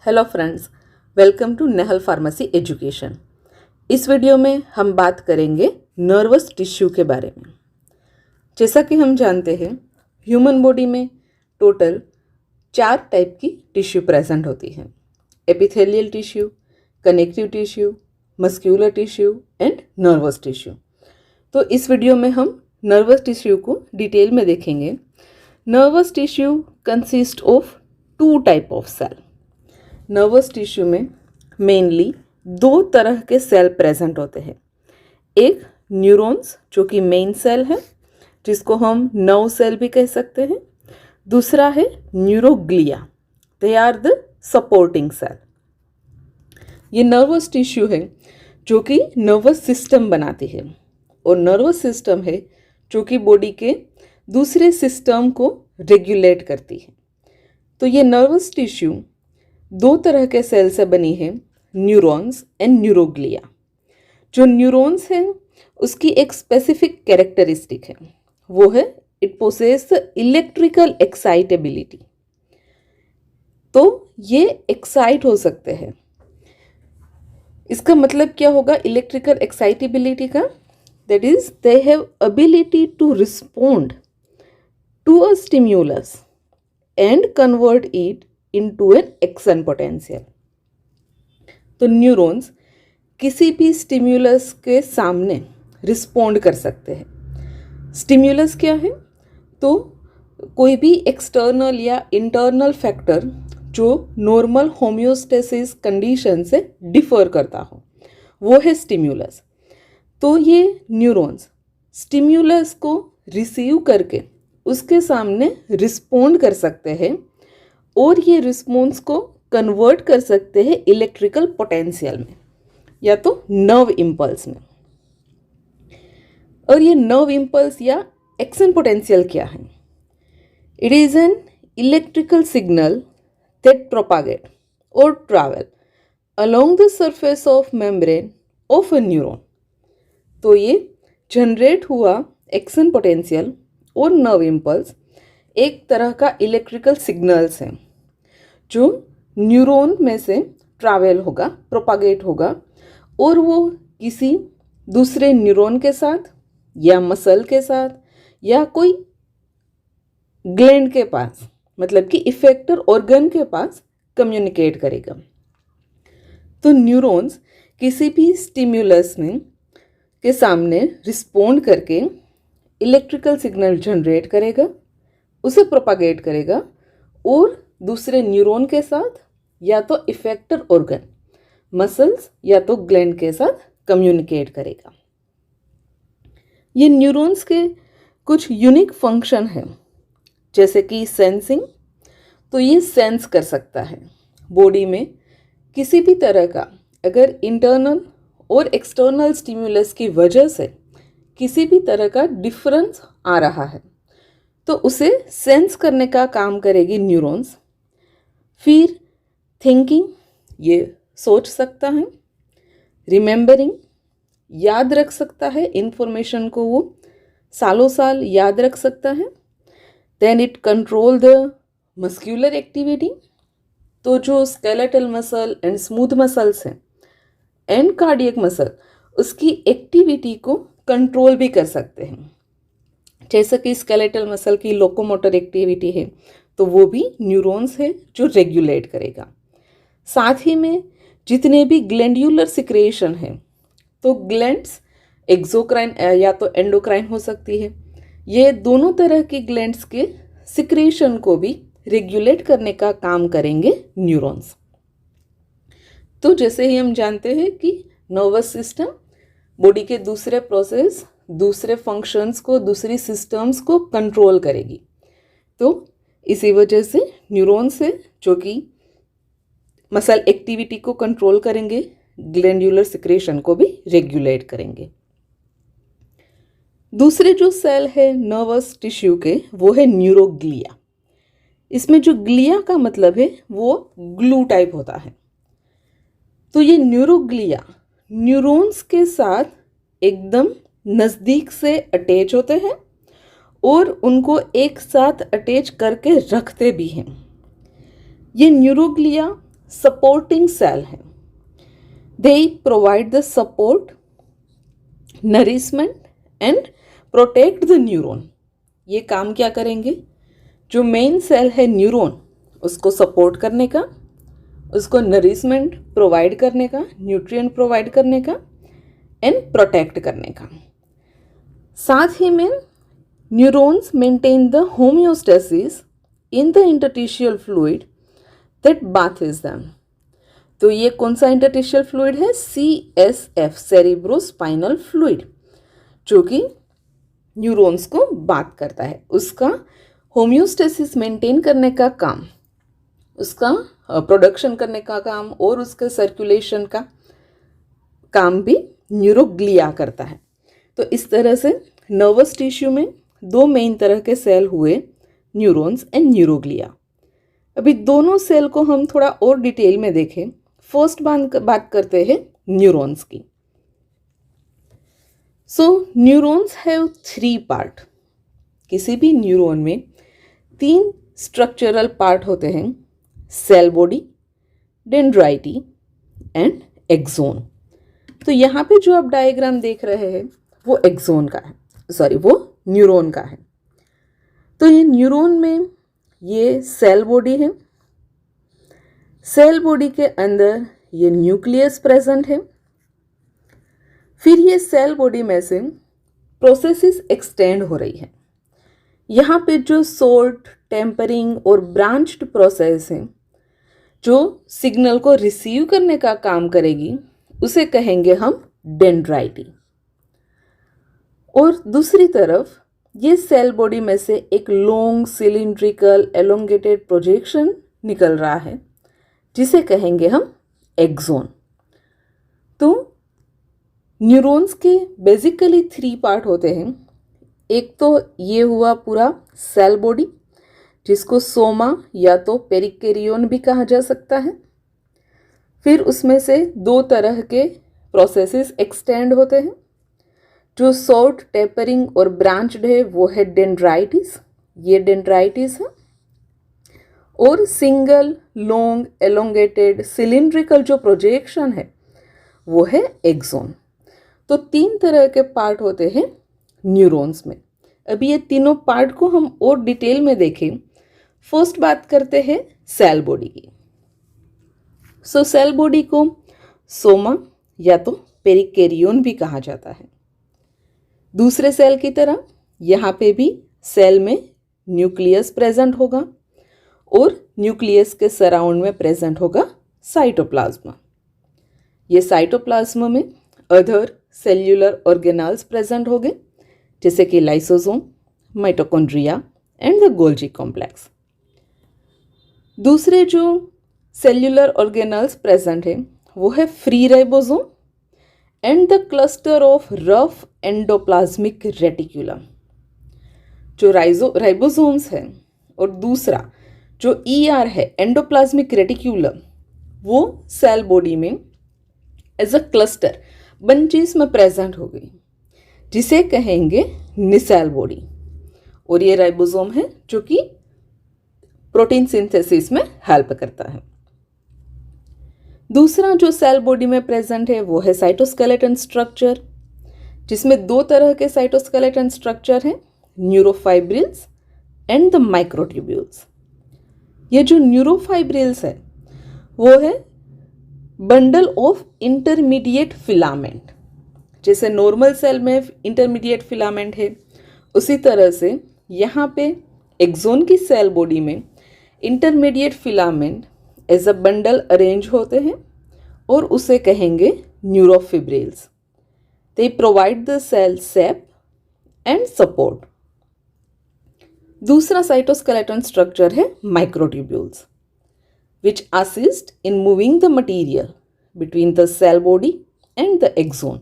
Hello friends, welcome to Nehal pharmacy education. इस video में हम बात करेंगे नर्वस टिश्यू के बारे में। जैसा कि हम जानते हैं, ह्यूमन बॉडी में टोटल 4 टाइप की टिश्यू प्रेजेंट होती हैं: epithelial tissue, connective tissue, muscular tissue and nervous tissue. तो इस वीडियो में हम नर्वस टिश्यू को डिटेल में देखेंगे। Nervous tissue consist of 2 type of cell. Nervous tissue में मेनली 2 तरह के सेल प्रेजेंट होते हैं। एक न्यूरॉन्स जो कि मेन सेल है, जिसको हम नर्व सेल भी कह सकते हैं। दूसरा है neuroglia, they are the supporting cell. ये नर्वस टिश्यू है जो कि नर्वस सिस्टम बनाती है, और नर्वस सिस्टम है जो कि बॉडी के दूसरे सिस्टम को रेगुलेट करती है। तो ये नर्वस टिश्यू 2 तरह के सेल से बनी है, न्यूरॉन्स एंड न्यूरोग्लिया। जो न्यूरॉन्स है उसकी एक स्पेसिफिक कैरेक्टरिस्टिक है, वो है इट पोसेस इलेक्ट्रिकल एक्साइटेबिलिटी। तो ये एक्साइट हो सकते हैं। इसका मतलब क्या होगा इलेक्ट्रिकल एक्साइटेबिलिटी का? That is they have ability to respond to a stimulus and convert it into an action potential. तो न्यूरॉन्स किसी भी स्टिम्युलस के सामने रिस्पोंड कर सकते हैं। स्टिम्युलस क्या है? तो कोई भी एक्सटर्नल या इंटरनल फैक्टर जो नॉर्मल होम्योस्टेसिस कंडीशन से डिफर करता हो, वो है स्टिम्युलस। तो ये न्यूरॉन्स स्टिम्युलस को रिसीव करके उसके सामने रिस्पोंड कर सकते हैं, और ये रिस्पॉन्स को कन्वर्ट कर सकते हैं इलेक्ट्रिकल पोटेंशियल में या तो नर्व इम्पल्स में। और ये नर्व इम्पल्स या एक्शन पोटेंशियल क्या है? It is an electrical signal that propagate और travel along the surface of membrane of a neuron. तो ये जनरेट हुआ एक्शन पोटेंशियल और नर्व इम्पल्स एक तरह का इलेक्ट्रिकल सिग्नल्स हैं जो न्यूरॉन में से ट्रैवल होगा, प्रोपागेट होगा, और वो किसी दूसरे न्यूरॉन के साथ या मसल के साथ या कोई ग्लैंड के पास, मतलब कि इफेक्टर ऑर्गन के पास कम्युनिकेट करेगा। तो न्यूरॉन्स किसी भी स्टिम्युलस में के सामने रिस्पोंड करके इलेक्ट्रिकल सिग्नल जनरेट करेगा, उसे प्रोपागेट करेगा और दूसरे न्यूरॉन के साथ या तो इफेक्टर ऑर्गन, मसल्स या तो ग्लैंड के साथ कम्युनिकेट करेगा। ये न्यूरॉन्स के कुछ यूनिक फंक्शन हैं, जैसे कि सेंसिंग। तो ये सेंस कर सकता है बॉडी में किसी भी तरह का, अगर इंटरनल और एक्सटर्नल स्टिम्युलस की वजह से किसी भी तरह का डिफरेंस आ रहा है, तो उसे सेंस करने का काम करेगी न्यूरॉन्स। फिर थिंकिंग, ये सोच सकता है। रिमेंबरिंग, याद रख सकता है इंफॉर्मेशन को, वो सालों साल याद रख सकता है। Then it control the muscular activity. तो जो skeletal muscle and smooth muscles हैं एंड कार्डियक मसल, उसकी एक्टिविटी को कंट्रोल भी कर सकते हैं। जैसे कि स्केलेटल मसल की लोकोमोटर एक्टिविटी है, तो वो भी न्यूरॉन्स है जो रेगुलेट करेगा। साथ ही में जितने भी ग्लैंड्यूलर सिक्रेशन है, तो ग्लैंड्स एक्सोक्राइन या तो एंडोक्राइन हो सकती है, ये दोनों तरह की ग्लैंड्स के सिक्रेशन को भी रेगुलेट करने का काम करेंगे न्यूरॉन्स। तो जैसे ही हम जानते हैं कि नर्वस सिस्टम बॉडी के दूसरे प्रोसेस, दूसरे फंक्शंस को, दूसरी सिस्टम्स को कंट्रोल करेगी। तो इसी वजह से न्यूरॉन्स है जो कि मसल एक्टिविटी को कंट्रोल करेंगे, ग्लैंड्यूलर सिक्रेशन को भी रेगुलेट करेंगे। दूसरे जो सेल है नर्वस टिश्यू के, वो है न्यूरोग्लिया। इसमें जो ग्लिया का मतलब है वो ग्लू टाइप होता है। तो ये न्यूरोग्लिया न्यूरॉन्स के साथ एकदम नज़दीक से अटैच होते हैं और उनको एक साथ अटैच करके रखते भी हैं। ये न्यूरोग्लिया सपोर्टिंग सेल हैं। दे provide the support, nourishment and protect the neuron. ये काम क्या करेंगे? जो मेन सेल है न्यूरॉन, उसको सपोर्ट करने का, उसको नरिशमेंट प्रोवाइड करने का, न्यूट्रिएंट प्रोवाइड करने का एंड प्रोटेक्ट करने का। साथ ही में neurons maintain the homeostasis in the interstitial fluid that bathes them. तो ये कौन सा इंटरटिशियल फ्लूइड है? CSF, सेरिब्रोस्पाइनल फ्लूइड, जो कि न्यूरॉन्स को बात करता है। उसका होम्योस्टेसिस मेंटेन करने का काम, उसका प्रोडक्शन करने का काम और उसके सर्कुलेशन का काम भी न्यूरोग्लिया करता है। तो इस तरह से नर्वस टिश्यू में दो मेन तरह के सेल हुए, न्यूरॉन्स एंड न्यूरोग्लिया। अभी दोनों सेल को हम थोड़ा और डिटेल में देखें। फर्स्ट बात करते हैं न्यूरॉन्स की। सो न्यूरॉन्स हैव 3 पार्ट। किसी भी न्यूरॉन में 3 स्ट्रक्चरल पार्ट होते हैं, cell body, dendrites and axon. तो यहाँ पे जो आप डायग्राम देख रहे हैं वो एक्सोन का है, सॉरी वो न्यूरॉन का है। तो ये न्यूरॉन में ये सेल बॉडी है, सेल बॉडी के अंदर ये न्यूक्लियस प्रेजेंट है। फिर ये सेल बॉडी में से प्रोसेसेस एक्सटेंड हो रही है। यहाँ पे जो सोर्ट, टेम्परिंग और ब्रांच्ड प्रोसेस है, जो सिग्नल को रिसीव करने का काम करेगी, उसे कहेंगे हम डेंड्राइटी। और दूसरी तरफ ये सेल बॉडी में से एक लॉन्ग सिलिंड्रिकल एलोंगेटेड प्रोजेक्शन निकल रहा है, जिसे कहेंगे हम एक्सोन। तो न्यूरॉन्स के बेसिकली 3 पार्ट होते हैं। एक तो ये हुआ पूरा सेल बॉडी, जिसको सोमा या तो पेरिकेरियन भी कहा जा सकता है। फिर उसमें से 2 तरह के प्रोसेसेस एक्सटेंड होते हैं। जो शॉर्ट, टेपरिंग और ब्रांच्ड है वो है डेंड्राइटिस, ये डेंड्राइटिस है। और सिंगल, लॉन्ग, एलोंगेटेड, सिलिंड्रिकल जो प्रोजेक्शन है वो है एक्सोन। तो 3 तरह के पार्ट होते हैं न्यूरॉन्स में। अभी ये तीनों पार्ट को हम और डिटेल में देखें। फर्स्ट बात करते हैं सेल बॉडी की। सो सेल बॉडी को सोमा या तो पेरिकेरियन भी कहा जाता है। दूसरे सेल की तरह यहाँ पे भी सेल में न्यूक्लियस प्रेजेंट होगा और न्यूक्लियस के सराउंड में प्रेजेंट होगा साइटोप्लाज्मा। ये साइटोप्लाज्मा में अदर सेल्यूलर ऑर्गेनल्स प्रेजेंट होंगे, जैसे कि lysosome, mitochondria and the Golgi complex. दूसरे जो सेल्यूलर ऑर्गेनल्स प्रेजेंट है वो है free ribosome and the cluster of rough endoplasmic reticulum. जो राइबोसोम्स है और दूसरा जो ER है एंडोप्लाज्मिक रेटिकुलम, वो सेल बॉडी में एज अ क्लस्टर बंचेस में प्रेजेंट हो गई, जिसे कहेंगे निसेल बॉडी। और ये राइबोसोम है जो कि प्रोटीन सिंथेसिस में हेल्प करता है। दूसरा जो सेल बॉडी में प्रेजेंट है वो है साइटोस्केलेटन स्ट्रक्चर, जिसमें 2 तरह के साइटोस्केलेटन स्ट्रक्चर हैं, न्यूरोफाइब्रिल्स एंड द माइक्रोट्यूब्यूल्स। ये जो न्यूरोफाइब्रिल्स है वो है बंडल ऑफ इंटरमीडिएट फिलामेंट। जैसे नॉर्मल सेल में इंटरमीडिएट फिलामेंट है, उसी तरह से यहाँ पे एक्सोन की सेल बॉडी में intermediate filament as a bundle arrange होते हैं और उसे कहेंगे neurofibrils. They provide the cell shape and support. दूसरा साइटोस्केलेटन स्ट्रक्चर है microtubules, which assist in moving the material between the cell body and the axon।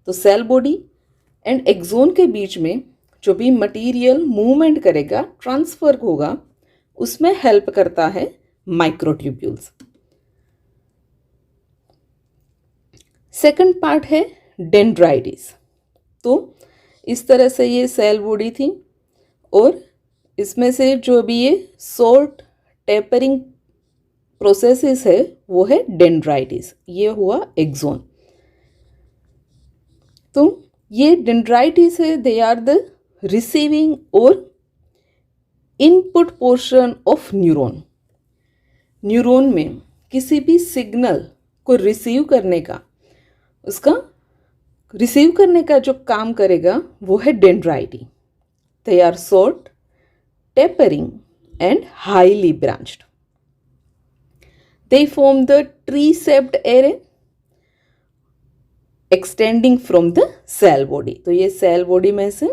तो cell body and axon के बीच में जो भी मटेरियल मूवमेंट करेगा, ट्रांसफर होगा, उसमें हेल्प करता है माइक्रोट्यूब्यूल्स। सेकंड पार्ट है डेंड्राइटिस। तो इस तरह से ये सेल बॉडी थी और इसमें से जो भी ये शॉर्ट, टेपरिंग प्रोसेसिस है वो है डेंड्राइटिस, ये हुआ एक्सोन। तो ये डेंड्राइटिस है, दे आर द रिसीविंग और input portion of neuron. Neuron में किसी भी सिग्नल को रिसीव करने का, उसका रिसीव करने का जो काम करेगा वो है dendrites. They are short, tapering and highly branched. They form the tree shaped array extending from the cell body. तो ये सेल बॉडी में से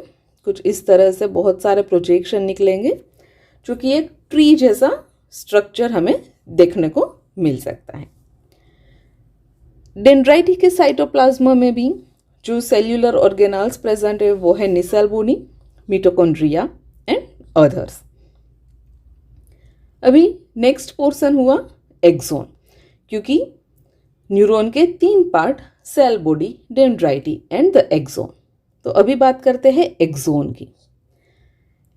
कुछ इस तरह से बहुत सारे प्रोजेक्शन निकलेंगे जो कि एक ट्री जैसा स्ट्रक्चर हमें देखने को मिल सकता है। डेंड्राइटी के साइटोप्लाज्मा में भी जो सेल्यूलर ऑर्गेनल्स प्रेजेंट है वो है नीसेल बोनी, मिटोकॉन्ड्रिया एंड अदर्स। अभी नेक्स्ट पोर्शन हुआ एक्सोन, क्योंकि न्यूरॉन के 3 part, cell body, dendrites and the axon. तो अभी बात करते हैं एक्सोन की।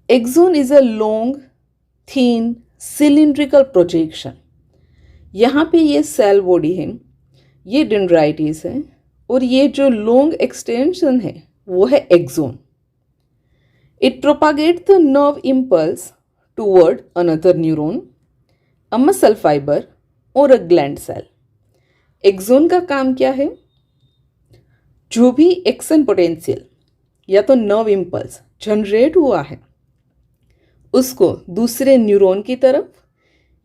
Axon is a long, thin, cylindrical projection. यहाँ पे ये सेल बॉडी है, ये डेंड्राइटिस है, और ये जो लॉन्ग एक्सटेंशन है वो है axon. It propagate the nerve impulse toward another neuron, a muscle fibre और अ ग्लैंड सेल। एक्सोन का काम क्या है? जो भी एक्शन पोटेंशियल या तो नर्व इम्पल्स जनरेट हुआ है उसको दूसरे न्यूरॉन की तरफ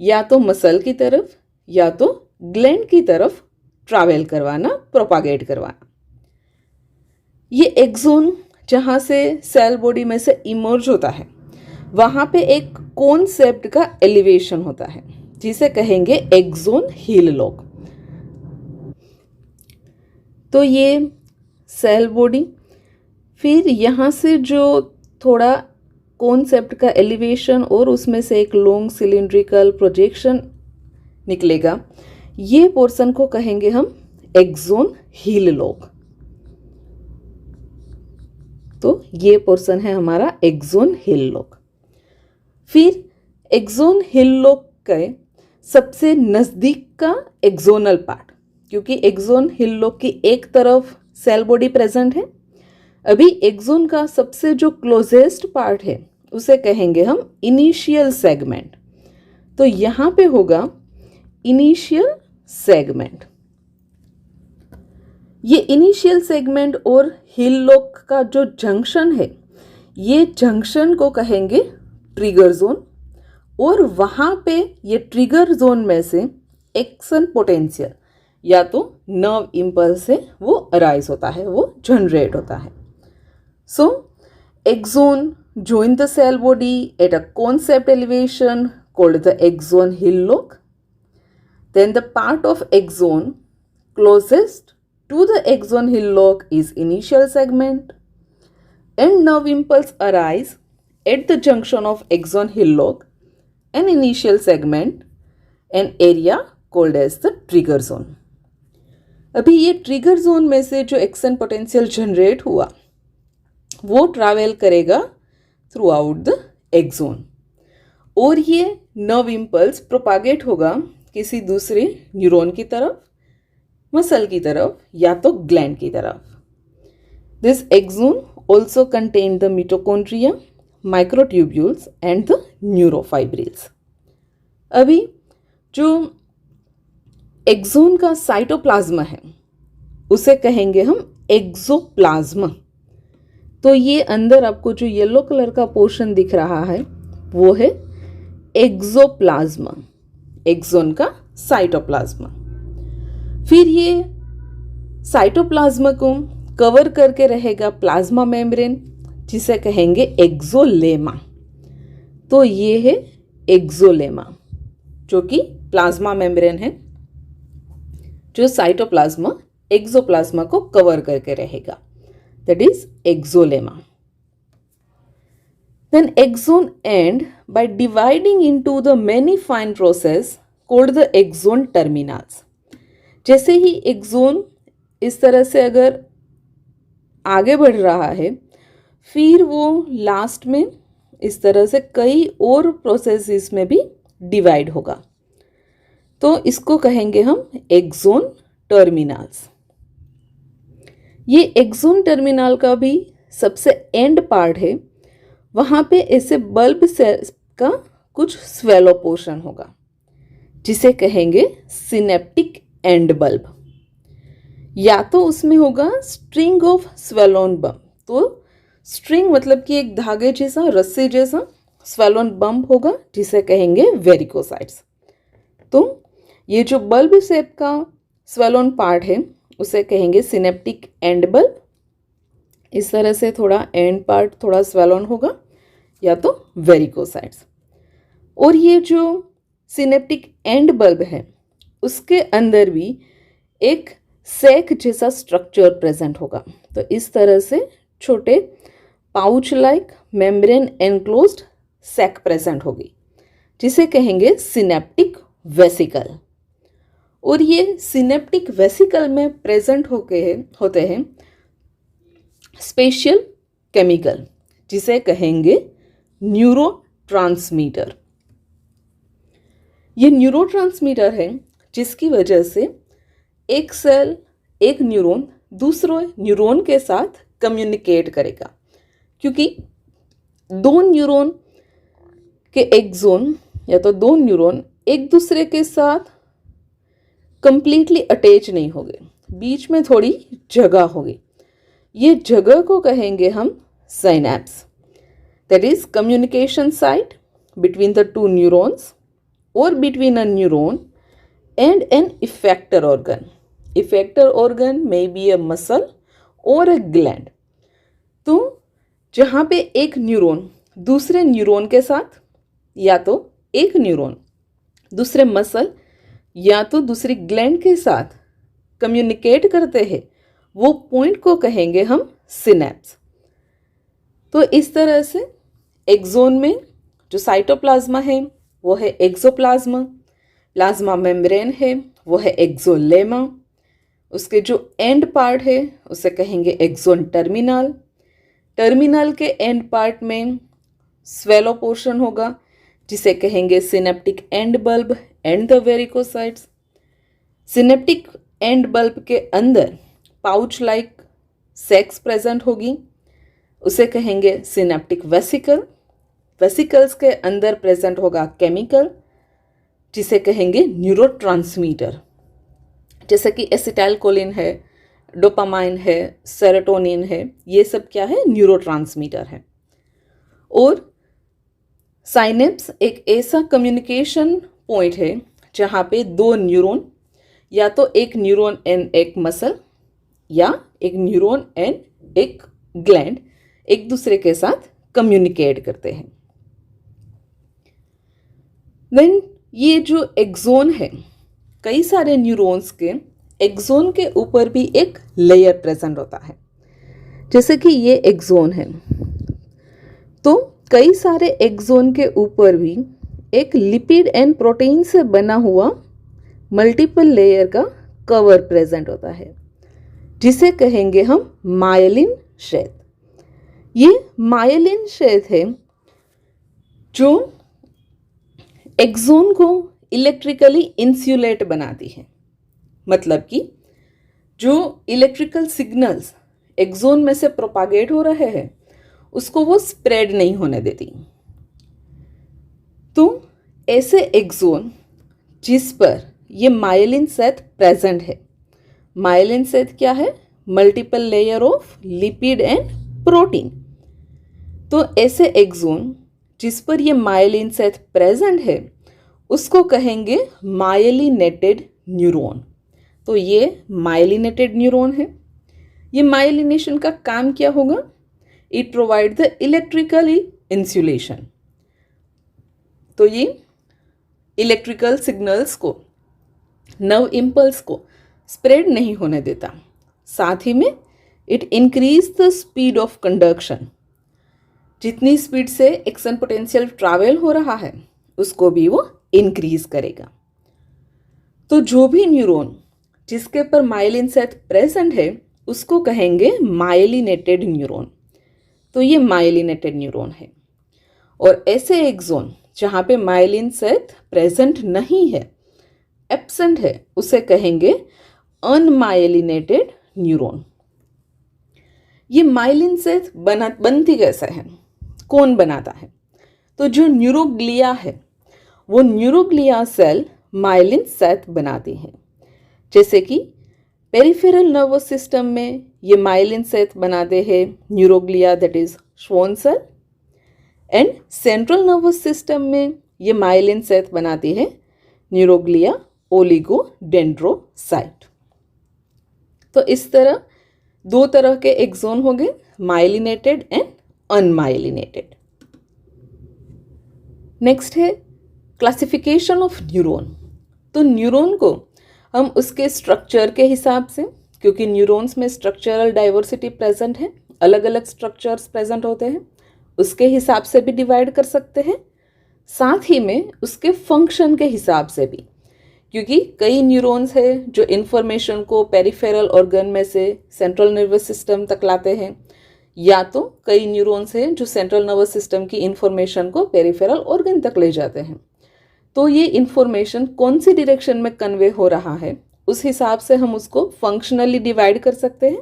या तो मसल की तरफ या तो ग्लैंड की तरफ ट्रैवल करवाना, प्रोपागेट करवाना। ये एक्सोन जहाँ से सेल बॉडी में से इमर्ज होता है वहाँ पे एक कॉन्सेप्ट का एलिवेशन होता है जिसे कहेंगे एक्सोन हील लॉक। तो ये सेल बॉडी, फिर यहाँ से जो थोड़ा कॉन्सेप्ट का एलिवेशन और उसमें से एक लॉन्ग सिलिंड्रिकल प्रोजेक्शन निकलेगा, ये पोर्शन को कहेंगे हम एक्सोन हील लॉक। तो ये पोर्शन है हमारा एक्सोन हील लॉक। फिर एक्सोन हील लॉक के सबसे नज़दीक का एक्सोनल पार्ट, क्योंकि एक्सोन हील लॉक की एक तरफ सेल बॉडी प्रेजेंट है, अभी एक्सोन का सबसे जो क्लोजेस्ट पार्ट है उसे कहेंगे हम इनिशियल सेगमेंट। तो यहाँ पे होगा इनिशियल सेगमेंट। ये इनिशियल सेगमेंट और हील लॉक का जो जंक्शन है, ये जंक्शन को कहेंगे ट्रिगर जोन, और वहाँ पे ये ट्रिगर जोन में से एक्शन पोटेंशियल या तो नर्व इम्पल्स है वो अराइज होता है, वो जनरेट होता है। सो axon join the cell body at a concept elevation called the axon heel lock. Then the part of axon closest to the axon heel lock is initial segment, and nerve impulse arise at the junction of axon heel lock and initial segment, an area called as the trigger zone. अभी ये trigger zone में से जो action potential generate हुआ वो travel करेगा through out the axon, और ये नर्व इम्पल्स प्रोपागेट होगा किसी दूसरे न्यूरॉन की तरफ, मसल की तरफ या तो ग्लैंड की तरफ। This axon also contain the mitochondria, microtubules and the neurofibrils. अभी जो एक्सोन का साइटोप्लाज्मा है उसे कहेंगे हम एक्सोप्लाज्मा। तो ये अंदर आपको जो येलो कलर का पोर्शन दिख रहा है वो है एक्सोप्लाज्मा, एक्सोन का साइटोप्लाज्मा। फिर ये साइटोप्लाज्मा को कवर करके रहेगा प्लाज्मा मेम्ब्रेन जिसे कहेंगे एक्सोलेमा। तो ये है एक्सोलेमा जो कि प्लाज्मा मेम्ब्रेन है जो साइटोप्लाज्मा एक्सोप्लाज्मा को कवर करके रहेगा, that is exolema. Then axon end by dividing into the many fine process called the axon terminals. जैसे ही एक्सोन इस तरह से अगर आगे बढ़ रहा है फिर वो लास्ट में इस तरह से कई और प्रोसेसेस में भी डिवाइड होगा। तो इसको कहेंगे हम एक्सोन टर्मिनल्स। ये एक्सोन टर्मिनल का भी सबसे एंड पार्ट है, वहाँ पे ऐसे बल्ब सेल का कुछ स्वेलो पोर्शन होगा जिसे कहेंगे सिनेप्टिक एंड बल्ब, या तो उसमें होगा स्ट्रिंग ऑफ स्वेलोन बम्प। तो स्ट्रिंग मतलब कि एक धागे जैसा, रस्सी जैसा स्वेलोन बम्प होगा जिसे कहेंगे वेरिकोसाइट्स। तो ये जो बल्ब शेप का स्वेलोन पार्ट है उसे कहेंगे सिनेप्टिक एंड बल्ब। इस तरह से थोड़ा एंड पार्ट थोड़ा स्वेलोन होगा या तो वेरिकोसाइट्स। और ये जो सिनेप्टिक एंड बल्ब है उसके अंदर भी एक सैक जैसा स्ट्रक्चर प्रेजेंट होगा। तो इस तरह से छोटे pouch like membrane enclosed sac present होगी जिसे कहेंगे सिनेप्टिक वेसिकल। और ये सिनेप्टिक वेसिकल में प्रेजेंट होते हैं स्पेशल केमिकल जिसे कहेंगे न्यूरोट्रांसमीटर। ये न्यूरोट्रांसमीटर है जिसकी वजह से एक सेल, एक न्यूरॉन दूसरे न्यूरॉन के साथ कम्युनिकेट करेगा, क्योंकि दो न्यूरॉन के एक्सोन या तो दो न्यूरॉन एक दूसरे के साथ कंप्लीटली अटैच नहीं होंगे, बीच में थोड़ी जगह होगी। ये जगह को कहेंगे हम synapse, that is communication site between the two neurons और between a neuron and an effector organ. Effector organ may be a muscle और अ ग्लैंड। तो जहाँ पे एक न्यूरॉन दूसरे न्यूरॉन के साथ या तो एक न्यूरॉन दूसरे मसल या तो दूसरी ग्लैंड के साथ कम्युनिकेट करते हैं, वो पॉइंट को कहेंगे हम सिनैप्स। तो इस तरह से एक्सोन में जो साइटोप्लाज्मा है वो है एक्सोप्लाज्मा, प्लाज्मा मेम्ब्रेन है वो है एक्सोलेमा, उसके जो एंड पार्ट है उसे कहेंगे एक्सोन टर्मिनल। टर्मिनल के एंड पार्ट में स्वेलो पोर्शन होगा जिसे कहेंगे synaptic end bulb and the varicosities. Synaptic end bulb के अंदर पाउच लाइक सैक्स प्रेजेंट होगी, उसे कहेंगे सिनेप्टिक वेसिकल। वेसिकल्स के अंदर प्रेजेंट होगा केमिकल जिसे कहेंगे न्यूरोट्रांसमीटर, जैसे कि एसिटाइलकोलिन है, डोपामाइन है, सेरोटोनिन है, ये सब क्या है, न्यूरोट्रांसमीटर है। और साइनेप्स एक ऐसा कम्युनिकेशन पॉइंट है जहाँ पे दो न्यूरॉन या तो एक न्यूरॉन एंड एक मसल या एक न्यूरॉन एंड एक ग्लैंड एक दूसरे के साथ कम्युनिकेट करते हैं। देन ये जो एक्सोन है, कई सारे न्यूरॉन्स के एक्सोन के ऊपर भी एक लेयर प्रेजेंट होता है। जैसे कि ये एक्सोन है तो कई सारे एक्सोन के ऊपर भी एक लिपिड एंड प्रोटीन से बना हुआ मल्टीपल लेयर का कवर प्रेजेंट होता है जिसे कहेंगे हम मायलिन शेथ। ये मायलिन शेथ है जो एक्सोन को इलेक्ट्रिकली इंसुलेट बनाती है, मतलब कि जो इलेक्ट्रिकल सिग्नल्स एक्सोन में से प्रोपागेट हो रहे हैं उसको वो स्प्रेड नहीं होने देती। तो ऐसे एक्सोन जिस पर ये मायलिन शेथ प्रेजेंट है, मायलिन शेथ क्या है, multiple layer of lipid and protein. तो ऐसे एक्सोन जिस पर ये मायलिन शेथ प्रेजेंट है उसको कहेंगे मायलिनेटेड न्यूरॉन। तो ये मायलिनेटेड न्यूरॉन है। ये मायलिनेशन का काम क्या होगा, it provide the electrically insulation. तो ये इलेक्ट्रिकल सिग्नल्स को, नर्व इम्पल्स को स्प्रेड नहीं होने देता। साथ ही में it increase the speed of conduction. जितनी स्पीड से एक्शन पोटेंशियल ट्रैवल हो रहा है उसको भी वो इंक्रीज करेगा। तो जो भी न्यूरॉन जिसके पर मायलिन शेथ प्रेजेंट है उसको कहेंगे मायलिनेटेड न्यूरॉन। तो ये मायलिनेटेड न्यूरॉन है। और ऐसे एक्सोन जहाँ पे मायलिन शेथ प्रेजेंट नहीं है, एब्सेंट है उसे कहेंगे अनमाइलिनेटेड न्यूरॉन। ये माइलिन से बनती कैसे है, कौन बनाता है? तो जो न्यूरोग्लिया है वो न्यूरोग्लिया सेल माइलिन सेथ बनाती है। जैसे कि पेरिफेरल नर्वस सिस्टम में ये माइलिन सेथ बनाते हैं neuroglia, that is Schwann cell, and central nervous system में ये माइलिन सेथ बनाती है न्यूरोग्लिया ओलिगोडेंड्रोसाइट। तो इस तरह दो तरह के एक्सोन हो गए, माइलिनेटेड एंड अनमाइलिनेटेड। नेक्स्ट है क्लासिफिकेशन ऑफ न्यूरॉन। तो न्यूरॉन को हम उसके स्ट्रक्चर के हिसाब से, क्योंकि न्यूरॉन्स में स्ट्रक्चरल डाइवर्सिटी प्रेजेंट है, अलग अलग स्ट्रक्चर्स प्रेजेंट होते हैं, उसके हिसाब से भी डिवाइड कर सकते हैं, साथ ही में उसके फंक्शन के हिसाब से भी, क्योंकि कई न्यूरॉन्स है जो इन्फॉर्मेशन को पेरिफेरल ऑर्गन में से सेंट्रल नर्वस सिस्टम तक लाते हैं, या तो कई न्यूरॉन्स हैं जो सेंट्रल नर्वस सिस्टम की इन्फॉर्मेशन को पेरिफेरल ऑर्गन तक ले जाते हैं। तो ये इन्फॉर्मेशन कौन सी डायरेक्शन में कन्वे हो रहा है उस हिसाब से हम उसको फंक्शनली डिवाइड कर सकते हैं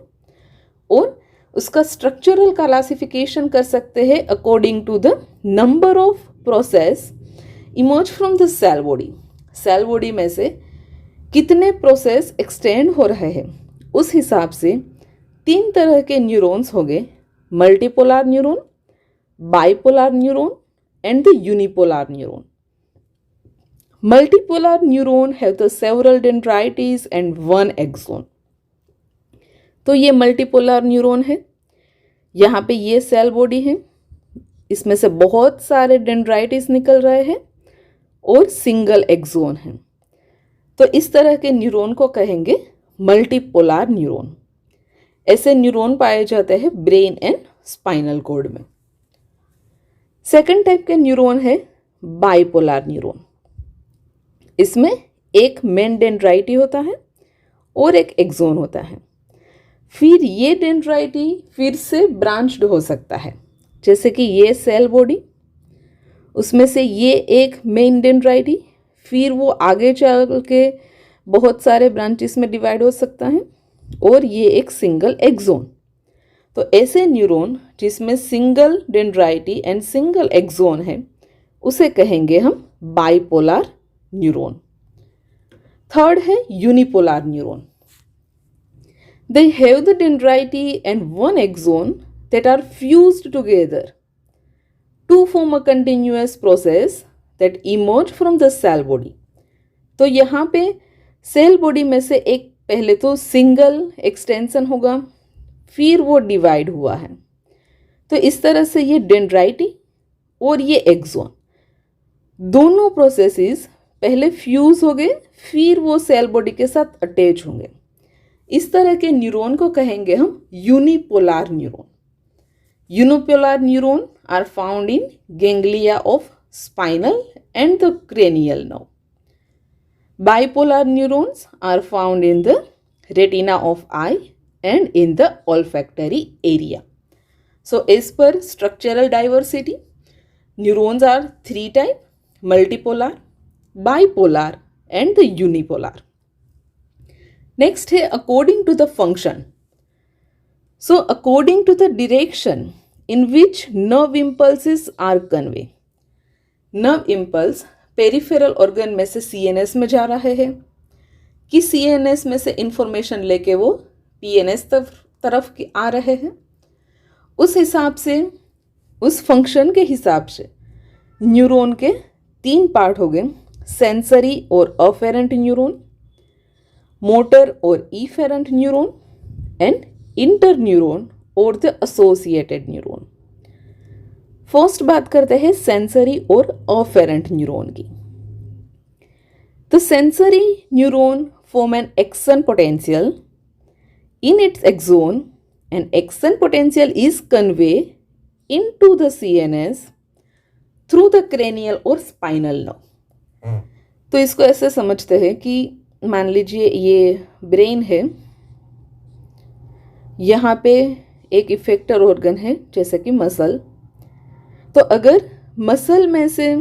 और उसका स्ट्रक्चरल क्लासिफिकेशन कर सकते हैं according to the number of process emerge from the cell body. Cell body में से कितने प्रोसेस एक्सटेंड हो रहे हैं उस हिसाब से तीन तरह के न्यूरॉन्स हो गए, multipolar neuron, bipolar neuron and the unipolar neuron. Multipolar neuron have the several dendrites and one axon. तो ये मल्टीपोलर न्यूरॉन है, यहाँ पे ये सेल बॉडी है, इसमें से बहुत सारे डेंड्राइटिस निकल रहे हैं और सिंगल एक्सोन है। तो इस तरह के न्यूरॉन को कहेंगे मल्टीपोलर न्यूरॉन। ऐसे न्यूरॉन पाए जाते हैं ब्रेन एंड स्पाइनल कॉर्ड में। सेकंड टाइप के न्यूरॉन है बाइपोलर न्यूरॉन। इसमें एक मेन डेंड्राइटी होता है और एक एक्सोन होता है। फिर ये डेंड्राइटी फिर से ब्रांच्ड हो सकता है, जैसे कि ये सेल बॉडी, उसमें से ये एक मेन डेंड्राइटी, फिर वो आगे चल के बहुत सारे ब्रांचेस में डिवाइड हो सकता है, और ये एक सिंगल एक्सोन। तो ऐसे न्यूरॉन जिसमें सिंगल डेंड्राइटी एंड सिंगल एक्सोन है उसे कहेंगे हम बाइपोलर न्यूरॉन। थर्ड है unipolar neuron. They have the dendrite and one axon that are fused together to form a continuous process that emerge from the cell body. तो यहाँ पे cell body में से एक पहले तो सिंगल एक्सटेंशन होगा, फिर वो डिवाइड हुआ है। तो इस तरह से ये डेंड्राइटी और ये एक्सोन दोनों प्रोसेसेस पहले फ्यूज हो गए, फिर वो सेल बॉडी के साथ अटैच होंगे। इस तरह के न्यूरॉन को कहेंगे हम unipolar neuron. Unipolar neuron are found in ganglia of spinal and the cranial nerve. Bipolar neurons are found in the retina of eye and in the olfactory area. So as per structural diversity, neurons are three type: multipolar, bipolar and the unipolar. Next है according to the function. So according to the direction in which nerve impulses are conveyed. Nerve impulse peripheral organ में से CNS में जा रहे हैं कि CNS में से इंफॉर्मेशन लेके वो PNS तरफ आ रहे हैं। उस हिसाब से, उस फंक्शन के हिसाब से न्यूरॉन के तीन पार्ट हो गए: सेंसरी और अफेरेंट न्यूरॉन, मोटर और efferent neuron and interneuron और द एसोसिएटेड न्यूरॉन। फर्स्ट बात करते हैं सेंसरी और अफेरेंट न्यूरॉन की। The sensory neuron form an action potential in its axon and action potential is convey into the CNS through the cranial और spinal nerve. तो इसको ऐसे समझते हैं कि मान लीजिए ये ब्रेन है, यहाँ पे एक इफेक्टर ऑर्गन है जैसे कि मसल। तो अगर मसल में से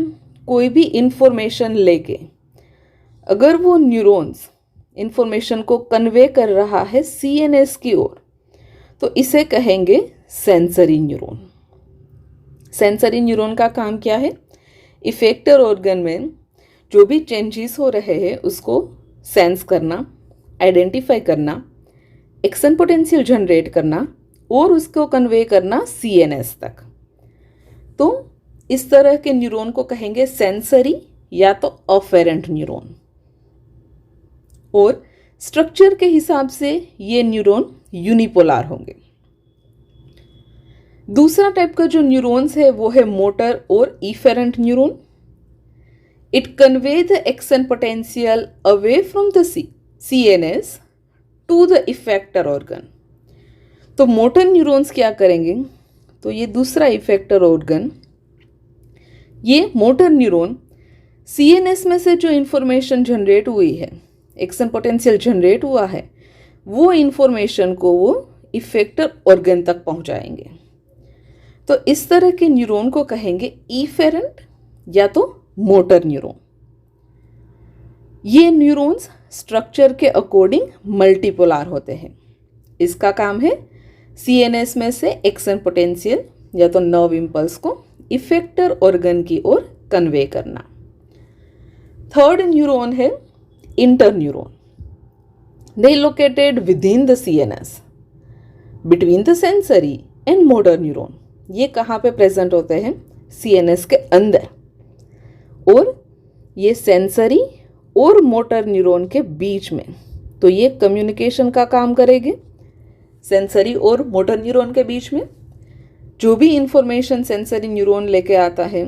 कोई भी इंफॉर्मेशन लेके अगर वो न्यूरॉन्स इंफॉर्मेशन को कन्वे कर रहा है सीएनएस की ओर, तो इसे कहेंगे सेंसरी न्यूरॉन। सेंसरी न्यूरॉन का काम क्या है? इफेक्टर ऑर्गन में जो भी चेंजेस हो रहे हैं उसको सेंस करना, आइडेंटिफाई करना, एक्शन पोटेंशियल जनरेट करना और उसको कन्वे करना सीएनएस तक। तो इस तरह के न्यूरॉन को कहेंगे सेंसरी या तो अफेरेंट न्यूरॉन। और स्ट्रक्चर के हिसाब से ये न्यूरॉन यूनिपोलर होंगे। दूसरा टाइप का जो न्यूरॉन्स है वो है मोटर और efferent neuron. It convey the action potential away from the CNS to the effector organ. तो मोटर न्यूरॉन्स क्या करेंगे? तो ये दूसरा इफेक्टर ऑर्गन, ये मोटर न्यूरॉन CNS में से जो इंफॉर्मेशन जनरेट हुई है, एक्शन पोटेंशियल जनरेट हुआ है, वो इंफॉर्मेशन को वो इफेक्टर ऑर्गन तक पहुंचाएंगे। तो इस तरह के न्यूरॉन को कहेंगे इफेरेंट या तो मोटर न्यूरॉन। ये न्यूरॉन्स स्ट्रक्चर के अकॉर्डिंग मल्टीपोलर होते हैं। इसका काम है CNS में से एक्शन पोटेंशियल या तो नर्व इंपल्स को इफेक्टर ऑर्गन की ओर कन्वे करना। थर्ड न्यूरॉन है inter neuron. They located with in the CNS between the sensory and motor neuron. ये कहाँ पे प्रेजेंट होते हैं? CNS के अंदर। और ये सेंसरी और मोटर न्यूरॉन के बीच में, तो ये कम्युनिकेशन का काम करेंगे सेंसरी और मोटर न्यूरॉन के बीच में। जो भी इंफॉर्मेशन सेंसरी न्यूरॉन लेके आता है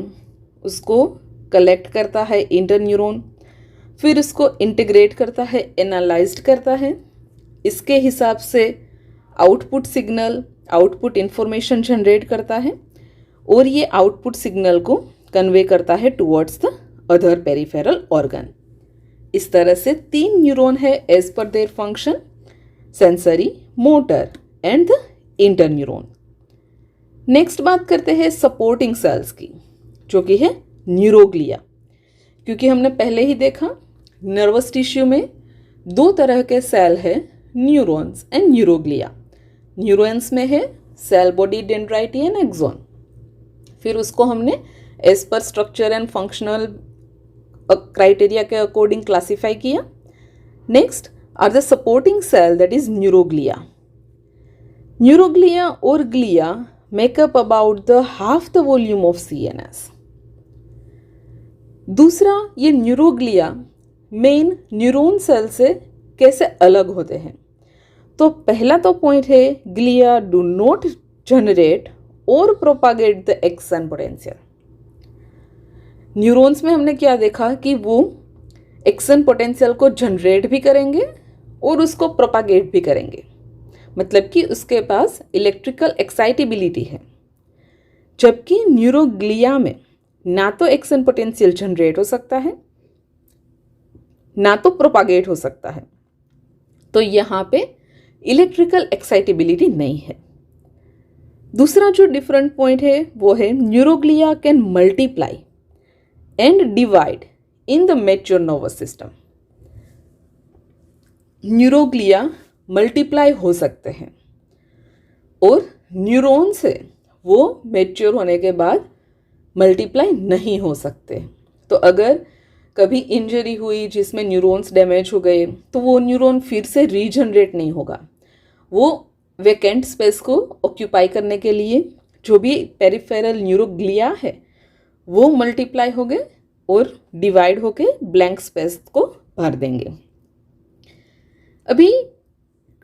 उसको कलेक्ट करता है इंटर न्यूरॉन, फिर उसको इंटीग्रेट करता है, एनालाइज्ड करता है। इसके हिसाब से output signal, output information generate करता है और ये आउटपुट सिग्नल को कन्वे करता है towards the other peripheral organ. इस तरह से 3 न्यूरॉन है as per their function, sensory, motor and the interneuron. Next बात करते हैं सपोर्टिंग सेल्स की, जो कि है न्यूरोग्लिया। क्योंकि हमने पहले ही देखा नर्वस टिश्यू में 2 तरह के सेल है, न्यूरॉन्स एंड न्यूरोग्लिया। न्यूरॉन्स में है cell body dendrite and axon. फिर उसको हमने as per structure and functional criteria के अकॉर्डिंग क्लासिफाई किया। Next are the supporting cell, that is neuroglia. Neuroglia और glia make up about the half the volume of CNS. दूसरा, ये neuroglia main neuron cell से कैसे अलग होते हैं? तो पहला तो पॉइंट है, ग्लिया डू नॉट जनरेट और propagate the action potential. Neurons में हमने क्या देखा कि वो एक्शन पोटेंशियल को जनरेट भी करेंगे और उसको प्रोपागेट भी करेंगे, मतलब कि उसके पास इलेक्ट्रिकल एक्साइटेबिलिटी है। जबकि न्यूरोग्लिया में ना तो एक्शन पोटेंशियल जनरेट हो सकता है ना तो प्रोपागेट हो सकता है, तो यहाँ पे इलेक्ट्रिकल एक्साइटेबिलिटी नहीं है। दूसरा जो डिफरेंट पॉइंट है वो है neuroglia can multiply and divide in the mature nervous system. Neuroglia multiply हो सकते हैं और न्यूरॉन से वो मैच्योर होने के बाद मल्टीप्लाई नहीं हो सकते। तो अगर कभी इंजरी हुई जिसमें न्यूरॉन्स डैमेज हो गए तो वो न्यूरॉन फिर से रीजनरेट नहीं होगा। वो वैकेंट स्पेस को ऑक्यूपाई करने के लिए जो भी पेरिफेरल न्यूरोग्लिया है वो मल्टीप्लाई हो गए और डिवाइड होके ब्लैंक स्पेस को भर देंगे। अभी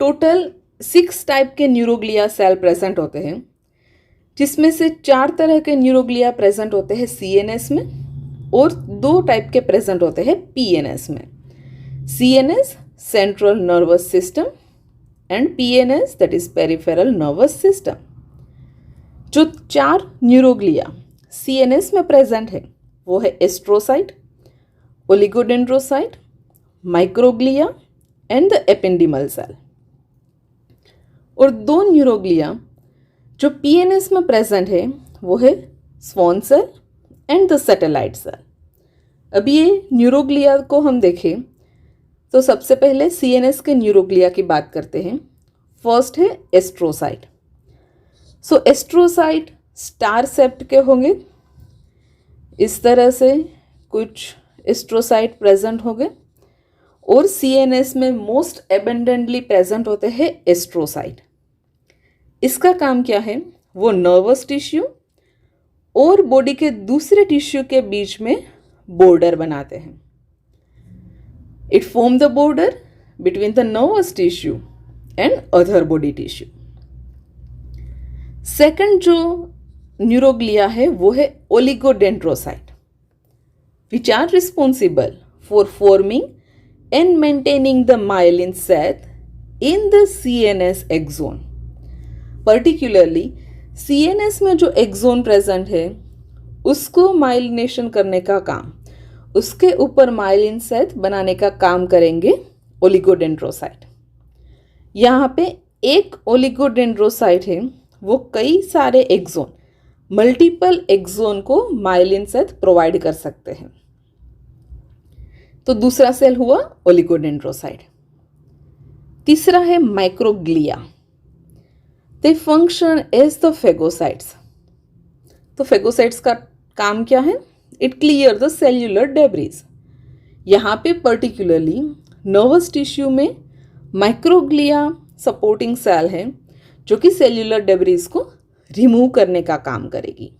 टोटल 6 टाइप के न्यूरोग्लिया सेल प्रेजेंट होते हैं, जिसमें से 4 तरह के न्यूरोग्लिया प्रेजेंट होते हैं CNS में और 2 टाइप के प्रेजेंट होते हैं PNS में। CNS central nervous system and PNS that is peripheral nervous system. जो 4 न्यूरोग्लिया CNS में प्रेजेंट है वो है astrocyte, oligodendrocyte, microglia and the ependymal cell. और 2 न्यूरोग्लिया जो PNS में प्रेजेंट है वो है Schwann cell and the satellite cell. अब ये न्यूरोग्लिया को हम देखें तो सबसे पहले CNS के न्यूरोग्लिया की बात करते हैं। फर्स्ट है एस्ट्रोसाइट। सो एस्ट्रोसाइट स्टार सेप्ट के होंगे, इस तरह से कुछ एस्ट्रोसाइट प्रेजेंट होंगे और CNS में मोस्ट एबंडेंटली प्रेजेंट होते हैं एस्ट्रोसाइट। इसका काम क्या है, वो नर्वस टिश्यू और बॉडी के दूसरे टिश्यू के बीच में बॉर्डर बनाते हैं। It form the border between the nervous tissue and other body tissue. Second जो न्यूरोग्लिया है वो है oligodendrocyte, which are responsible for forming and maintaining the myelin sheath in the CNS axon. Particularly CNS में जो axon present है उसको myelination करने का काम, उसके ऊपर माइलिन सेट बनाने का काम करेंगे ओलिगोडेंड्रोसाइट। यहाँ पे एक ओलिगोडेंड्रोसाइट है, वो कई सारे एक्सोन, मल्टीपल एक्सोन को माइलिन सेट प्रोवाइड कर सकते हैं। तो दूसरा सेल हुआ ओलिगोडेंड्रोसाइट। तीसरा है microglia. They function as the phagocytes. तो फेगोसाइट्स का काम क्या है, it clear the cellular debris. यहाँ पे पर्टिकुलरली नर्वस टिश्यू में माइक्रोग्लिया सपोर्टिंग सेल है जो कि सेल्यूलर डेब्रीज को रिमूव करने का काम करेगी।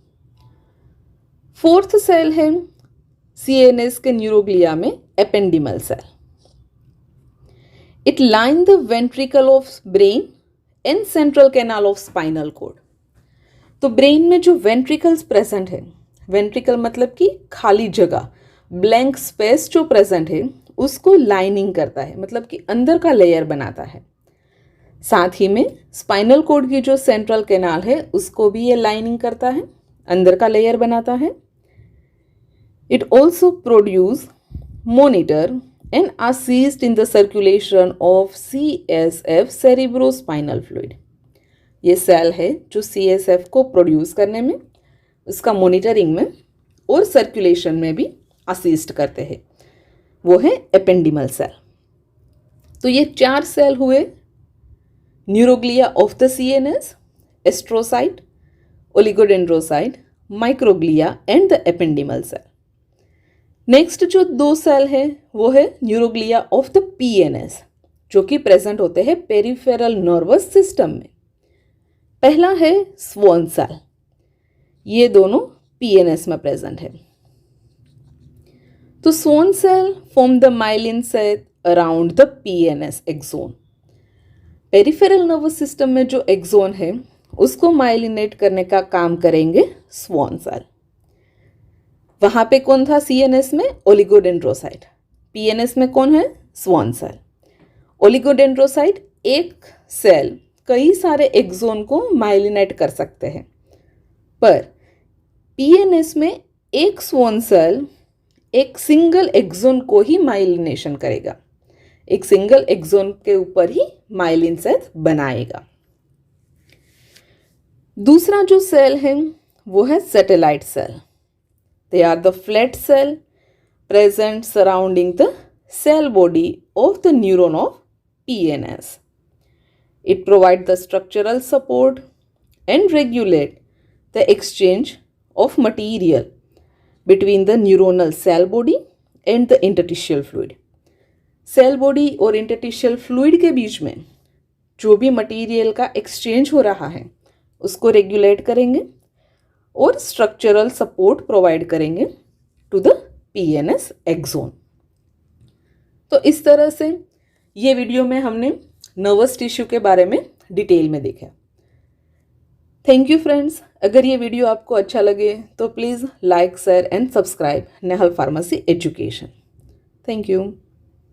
फोर्थ सेल है CNS के न्यूरोग्लिया में ependymal cell. It line the ventricle of brain and central canal of spinal cord. तो ब्रेन में जो वेंट्रिकल्स प्रेजेंट है, वेंट्रिकल मतलब कि खाली जगह, ब्लैंक स्पेस जो प्रेजेंट है उसको लाइनिंग करता है, मतलब कि अंदर का लेयर बनाता है। साथ ही में स्पाइनल कॉर्ड की जो सेंट्रल कैनाल है उसको भी ये लाइनिंग करता है, अंदर का लेयर बनाता है। It also produce, monitor and assist in the circulation of CSF cerebrospinal fluid. ये सेल है जो CSF को प्रोड्यूस करने में, उसका मॉनिटरिंग में और सर्कुलेशन में भी असिस्ट करते हैं, वो है एपेंडिमल सेल। तो ये 4 सेल हुए neuroglia of the CNS, astrocyte, oligodendrocyte, microglia and the ependymal cell. Next जो 2 सेल है वो है न्यूरोग्लिया ऑफ द PNS, जो कि प्रेजेंट होते हैं पेरिफेरल नर्वस सिस्टम में। पहला है स्वॉन सेल, ये दोनों PNS में प्रेजेंट है। तो Schwann cell form the myelin sheath around the PNS axon. Peripheral nervous system में जो एक्सोन है उसको माइलिनेट करने का काम करेंगे स्वॉन सेल। वहां पे कौन था CNS में, ओलिगोडेंड्रोसाइट। PNS में कौन है, स्वॉन सेल। ओलिगोडेंड्रोसाइट एक सेल कई सारे एक्सोन को माइलिनेट कर सकते हैं, पर PNS में एक स्वॉन सेल एक सिंगल एक्सोन को ही माइलिनेशन करेगा, एक सिंगल एक्सोन के ऊपर ही माइलिन सेट बनाएगा। दूसरा जो सेल है वो है satellite cell. They are the flat cell present surrounding the cell body of the neuron of PNS. It provides the structural support and regulate the exchange of material between the neuronal cell body and the interstitial fluid. Cell body और interstitial fluid के बीच में जो भी material का exchange हो रहा है उसको रेगुलेट करेंगे और स्ट्रक्चरल सपोर्ट प्रोवाइड करेंगे टू द PNS एक्सोन। तो इस तरह से ये वीडियो में हमने नर्वस टिश्यू के बारे में डिटेल में देखा। Thank you friends. अगर ये वीडियो आपको अच्छा लगे तो please like, share and subscribe Nehal pharmacy education. Thank you.